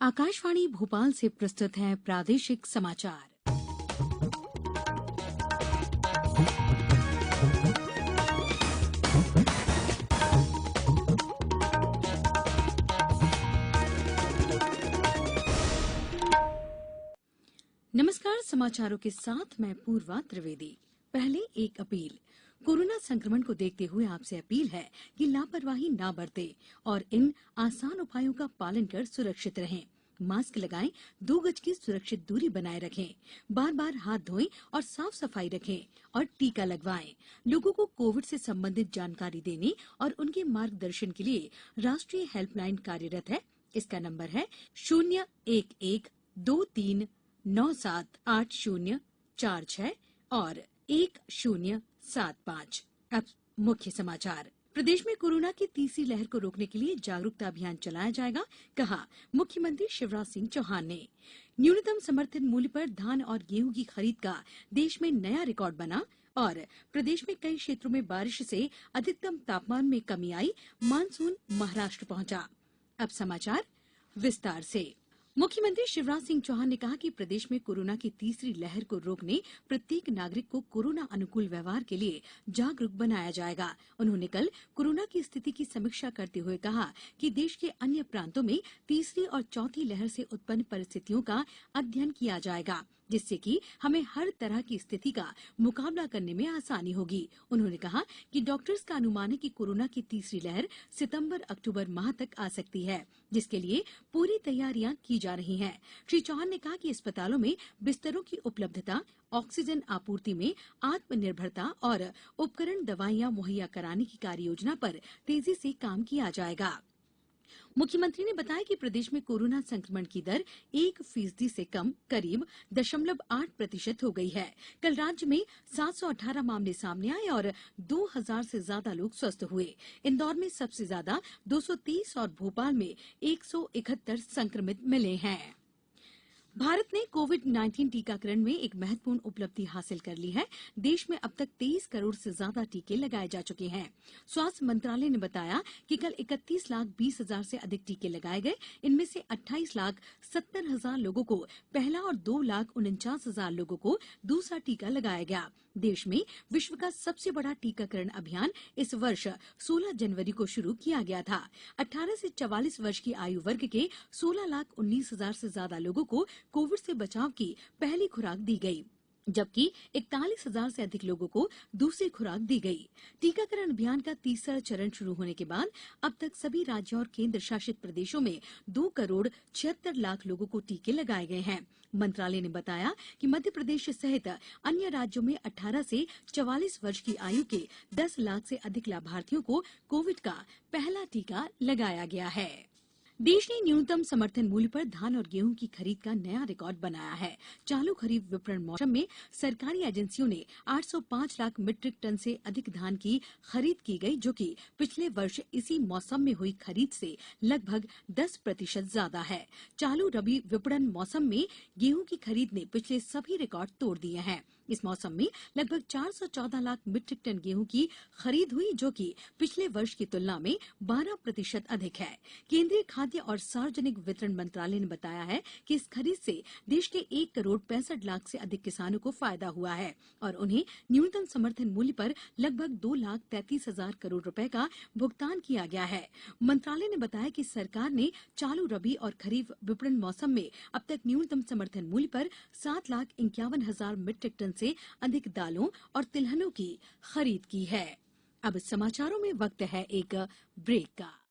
आकाशवाणी भोपाल से प्रस्तुत है प्रादेशिक समाचार। नमस्कार, समाचारों के साथ मैं पूर्वा त्रिवेदी। पहले एक अपील। कोरोना संक्रमण को देखते हुए आपसे अपील है कि लापरवाही ना बरतें और इन आसान उपायों का पालन कर सुरक्षित रहें। मास्क लगाएं, 2 गज की सुरक्षित दूरी बनाए रखें, बार-बार हाथ धोएं और साफ सफाई रखें और टीका लगवाएं। लोगों को कोविड से संबंधित जानकारी देने और उनके मार्गदर्शन के लिए राष्ट्रीय हेल्पलाइन कार्यरत है। इसका नंबर है 01123978046 और 1075। अब मुख्य समाचार। प्रदेश में कोरोना की तीसरी लहर को रोकने के लिए जागरूकता अभियान चलाया जाएगा, कहा मुख्यमंत्री शिवराज सिंह चौहान ने। न्यूनतम समर्थन मूल्य पर धान और गेहूं की खरीद का देश में नया रिकॉर्ड बना और प्रदेश में कई क्षेत्रों में बारिश से अधिकतम तापमान में कमी आई। मानसून महाराष्ट्र पहुंचा। अब समाचार विस्तार से। मुख्यमंत्री शिवराज सिंह चौहान ने कहा कि प्रदेश में कोरोना की तीसरी लहर को रोकने प्रत्येक नागरिक को कोरोना अनुकूल व्यवहार के लिए जागरूक बनाया जाएगा। उन्होंने कल कोरोना की स्थिति की समीक्षा करते हुए कहा कि देश के अन्य प्रांतों में तीसरी और चौथी लहर से उत्पन्न परिस्थितियों का अध्ययन किया जाएगा, जिससे कि हमें हर तरह की स्थिति का मुकाबला करने में आसानी होगी। उन्होंने कहा कि डॉक्टर्स का अनुमान है कि कोरोना की तीसरी लहर सितंबर-अक्टूबर माह तक आ सकती है, जिसके लिए पूरी तैयारियां की जा रही हैं। श्री चौहान ने कहा कि अस्पतालों में बिस्तरों की उपलब्धता, ऑक्सीजन आपूर्ति में आत्मनिर्भरता और उपकरण दवाइयां मुहैया कराने की कार्ययोजना पर तेजी से काम किया जाएगा। मुख्यमंत्री ने बताया कि प्रदेश में कोरोना संक्रमण की दर 1% से कम करीब 0.8% हो गई है। कल राज्य में 718 मामले सामने आए और 2000 से ज्यादा लोग स्वस्थ हुए। इंदौर में सबसे ज्यादा 230 और भोपाल में 171 संक्रमित मिले हैं। भारत ने कोविड-19 टीकाकरण में एक महत्वपूर्ण उपलब्धि हासिल कर ली है। देश में अब तक 23 करोड़ से ज्यादा टीके लगाए जा चुके हैं। स्वास्थ्य मंत्रालय ने बताया कि कल 31,20,000 से अधिक टीके लगाए गए। इनमें से 28,70,000 लोगों को पहला और 2,49,000 लोगों को दूसरा टीका लगाया गया। देश में विश्व का सबसे बड़ा टीकाकरण अभियान इस वर्ष 16 जनवरी को शुरू किया गया था। 18 से 44 वर्ष की आयु वर्ग के 16,19,000 से ज्यादा लोगों को कोविड से बचाव की पहली खुराक दी गई, जबकि 41,000 से अधिक लोगों को दूसरी खुराक दी गई। टीकाकरण अभियान का तीसरा चरण शुरू होने के बाद अब तक सभी राज्यों और केंद्र शासित प्रदेशों में 2 करोड़ 76 लाख लोगों को टीके लगाए गए हैं। मंत्रालय ने बताया कि मध्य प्रदेश सहित अन्य राज्यों में 18 से 44 वर्ष की आयु के 10 लाख से अधिक लाभार्थियों को कोविड का पहला टीका लगाया गया है। देश ने न्यूनतम समर्थन मूल्य पर धान और गेहूं की खरीद का नया रिकॉर्ड बनाया है। चालू खरीफ विपणन मौसम में सरकारी एजेंसियों ने 805 लाख मीट्रिक टन से अधिक धान की खरीद की गई, जो कि पिछले वर्ष इसी मौसम में हुई खरीद से लगभग 10% ज्यादा है। चालू रबी विपणन मौसम में गेहूं की खरीद ने पिछले सभी रिकॉर्ड तोड़ दिए हैं। इस मौसम में लगभग 414 लाख मीट्रिक टन गेहूं की खरीद हुई, जो कि पिछले वर्ष की तुलना में 12% अधिक है। केंद्रीय खाद्य और सार्वजनिक वितरण मंत्रालय ने बताया है कि इस खरीद से देश के 1 करोड़ 65 लाख से अधिक किसानों को फायदा हुआ है और उन्हें न्यूनतम समर्थन मूल्य पर लगभग 2,33,000 करोड़ रुपए का भुगतान किया गया है। मंत्रालय ने बताया कि सरकार ने चालू रबी और खरीफ विपणन मौसम में अब तक न्यूनतम समर्थन मूल्य पर 7,51,000 मीट्रिक टन से अधिक दालों और तिलहनों की खरीद की है। अब समाचारों में वक्त है एक ब्रेक का।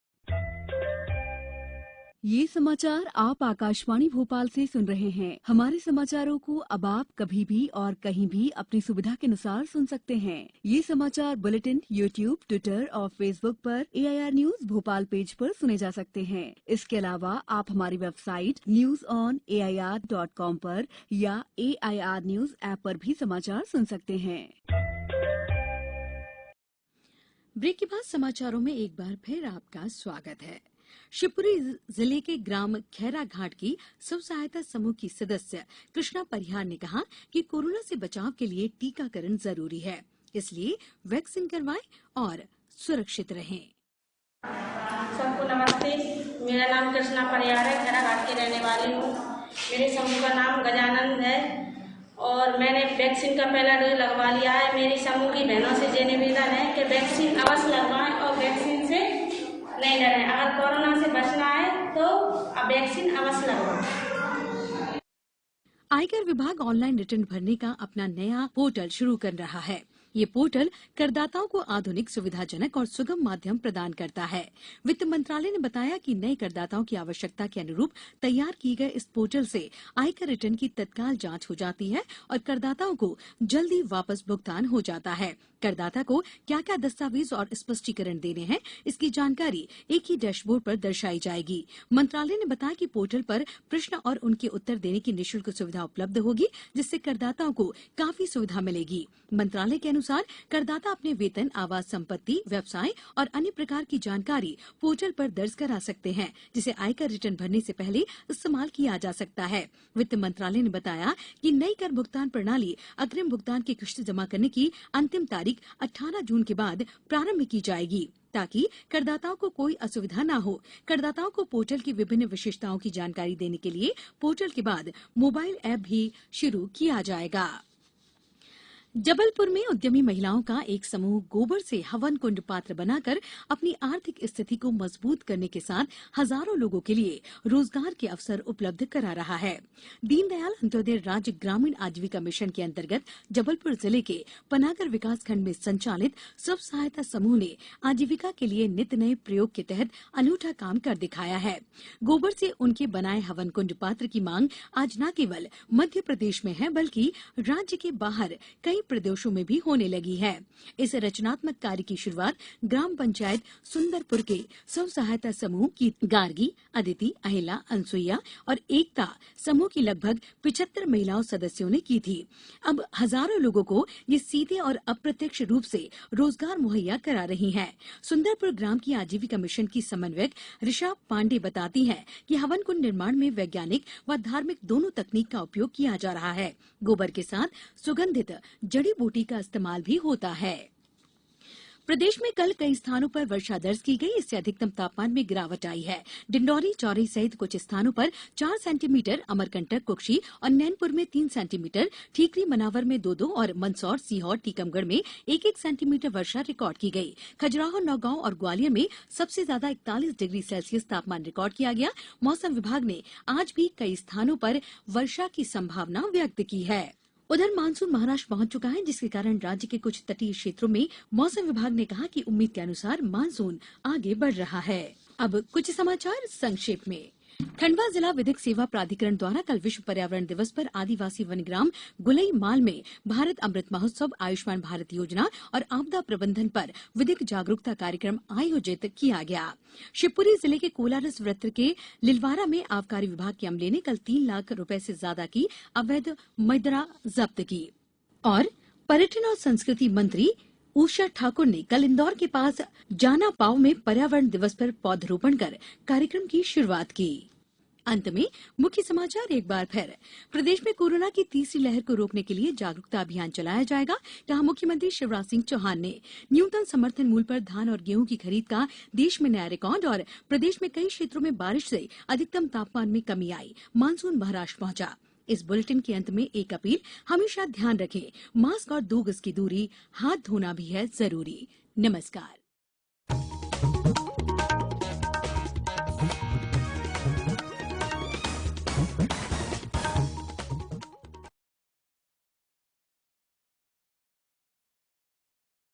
ये समाचार आप आकाशवाणी भोपाल से सुन रहे हैं। हमारे समाचारों को अब आप कभी भी और कहीं भी अपनी सुविधा के अनुसार सुन सकते हैं। ये समाचार बुलेटिन यूट्यूब, ट्विटर और फेसबुक पर AIR न्यूज भोपाल पेज पर सुने जा सकते हैं। इसके अलावा आप हमारी वेबसाइट newsonair.com पर या AIR न्यूज ऐप पर भी समाचार सुन सकते हैं। ब्रेक के बाद समाचारों में एक बार फिर आपका स्वागत है। शिवपुरी जिले के ग्राम खैरा घाट की स्व सहायता समूह की सदस्य कृष्णा परिहार ने कहा कि कोरोना से बचाव के लिए टीकाकरण जरूरी है, इसलिए वैक्सीन करवाएं और सुरक्षित रहें। सबको नमस्ते। मेरा नाम कृष्णा परियार है, खैराघाट की रहने वाली हूँ। मेरे समूह का नाम गजानंद है और मैंने वैक्सीन का पहला डोज लगवा लिया है। मेरी समूह की बहनों से ये निवेदन है कि वैक्सीन अवश्य लगवाएं और वैक्सीन से नहीं डरें। अगर कोरोना से बचना है तो वैक्सीन अवश्य लगवाएं। आयकर विभाग ऑनलाइन रिटर्न भरने का अपना नया पोर्टल शुरू कर रहा है। ये पोर्टल करदाताओं को आधुनिक, सुविधाजनक और सुगम माध्यम प्रदान करता है। वित्त मंत्रालय ने बताया कि नए करदाताओं की आवश्यकता के अनुरूप तैयार किए गए इस पोर्टल से आयकर रिटर्न की तत्काल जांच हो जाती है और करदाताओं को जल्दी वापस भुगतान हो जाता है। करदाता को क्या क्या दस्तावेज और स्पष्टीकरण देने हैं, इसकी जानकारी एक ही डैशबोर्ड पर दर्शाई जाएगी। मंत्रालय ने बताया कि पोर्टल पर प्रश्न और उनके उत्तर देने की निःशुल्क सुविधा उपलब्ध होगी, जिससे करदाताओं को काफी सुविधा मिलेगी। मंत्रालय के अनुसार करदाता अपने वेतन, आवास, संपत्ति, व्यवसाय और अन्य प्रकार की जानकारी पोर्टल पर दर्ज करा सकते हैं, जिसे आयकर रिटर्न भरने से पहले इस्तेमाल किया जा सकता है। वित्त मंत्रालय ने बताया कि नई कर भुगतान प्रणाली अग्रिम भुगतान की किश्त जमा करने की अंतिम तारीख 18 जून के बाद प्रारंभ की जाएगी, ताकि करदाताओं को कोई असुविधा न हो। करदाताओं को पोर्टल की विभिन्न विशेषताओं की जानकारी देने के लिए पोर्टल के बाद मोबाइल ऐप भी शुरू किया जाएगा। जबलपुर में उद्यमी महिलाओं का एक समूह गोबर से हवन कुंड पात्र बनाकर अपनी आर्थिक स्थिति को मजबूत करने के साथ हजारों लोगों के लिए रोजगार के अवसर उपलब्ध करा रहा है। दीनदयाल अंत्योदय राज्य ग्रामीण आजीविका मिशन के अंतर्गत जबलपुर जिले के पनागर विकासखंड में संचालित स्व सहायता समूह ने आजीविका के लिए नित नए प्रयोग के तहत अनूठा काम कर दिखाया है। गोबर से उनके बनाए हवन कुंड पात्र की मांग आज न केवल मध्य प्रदेश में है, बल्कि राज्य के बाहर कई प्रदेशों में भी होने लगी है। इस रचनात्मक कार्य की शुरुआत ग्राम पंचायत सुंदरपुर के स्व सहायता समूह की गार्गी, अदिति, अहिला, अनसुईया और एकता समूह की लगभग 75 महिलाओं सदस्यों ने की थी। अब हजारों लोगों को ये सीधे और अप्रत्यक्ष रूप से रोजगार मुहैया करा रही हैं। सुंदरपुर ग्राम की आजीविका मिशन की समन्वयक ऋषा पांडे बताती हैं कि हवन कुंड निर्माण में वैज्ञानिक व धार्मिक दोनों तकनीक का उपयोग किया जा रहा है। गोबर के साथ सुगंधित जड़ी बूटी का इस्तेमाल भी होता है। प्रदेश में कल कई स्थानों पर वर्षा दर्ज की गई, इससे अधिकतम तापमान में गिरावट आई है। डिंडौरी, चौरी सहित कुछ स्थानों पर 4 सेंटीमीटर, अमरकंटक, कुक्षी और नैनपुर में 3 सेंटीमीटर, ठीकरी, मनावर में 2-2 और मंदसौर, सीहोर, टीकमगढ़ में 1-1 सेंटीमीटर वर्षा रिकॉर्ड की गई। खजुराहो, नौगांव और ग्वालियर में सबसे ज्यादा 41 डिग्री सेल्सियस तापमान रिकॉर्ड किया गया। मौसम विभाग ने आज भी कई स्थानों पर वर्षा की संभावना व्यक्त की है। उधर मानसून महाराष्ट्र पहुंच चुका है, जिसके कारण राज्य के कुछ तटीय क्षेत्रों में मौसम विभाग ने कहा कि उम्मीद के अनुसार मानसून आगे बढ़ रहा है। अब कुछ समाचार संक्षेप में। खंडवा जिला विधिक सेवा प्राधिकरण द्वारा कल विश्व पर्यावरण दिवस पर आदिवासी वनग्राम गुलई माल में भारत अमृत महोत्सव, आयुष्मान भारत योजना और आपदा प्रबंधन पर विधिक जागरूकता कार्यक्रम आयोजित किया गया। शिवपुरी जिले के कोलारस वृत्त के लिलवारा में आबकारी विभाग के अमले ने कल 3 लाख रुपए से ज्यादा की अवैध मदिरा जब्त की। और पर्यटन और संस्कृति मंत्री उषा ठाकुर ने कल इंदौर के पास जाना पाव में पर्यावरण दिवस पर पौधरोपण कर कार्यक्रम की शुरुआत की। अंत में मुख्य समाचार एक बार फिर। प्रदेश में कोरोना की तीसरी लहर को रोकने के लिए जागरूकता अभियान चलाया जाएगा, कहा मुख्यमंत्री शिवराज सिंह चौहान ने। न्यूनतम समर्थन मूल्य पर धान और गेहूं की खरीद का देश में नया रिकॉर्ड और प्रदेश में कई क्षेत्रों में बारिश से अधिकतम तापमान में कमी आई। मानसून महाराष्ट्र पहुंचा। इस बुलेटिन के अंत में एक अपील, हमेशा ध्यान रखें, मास्क और 2 गज की दूरी, हाथ धोना भी है जरूरी। नमस्कार।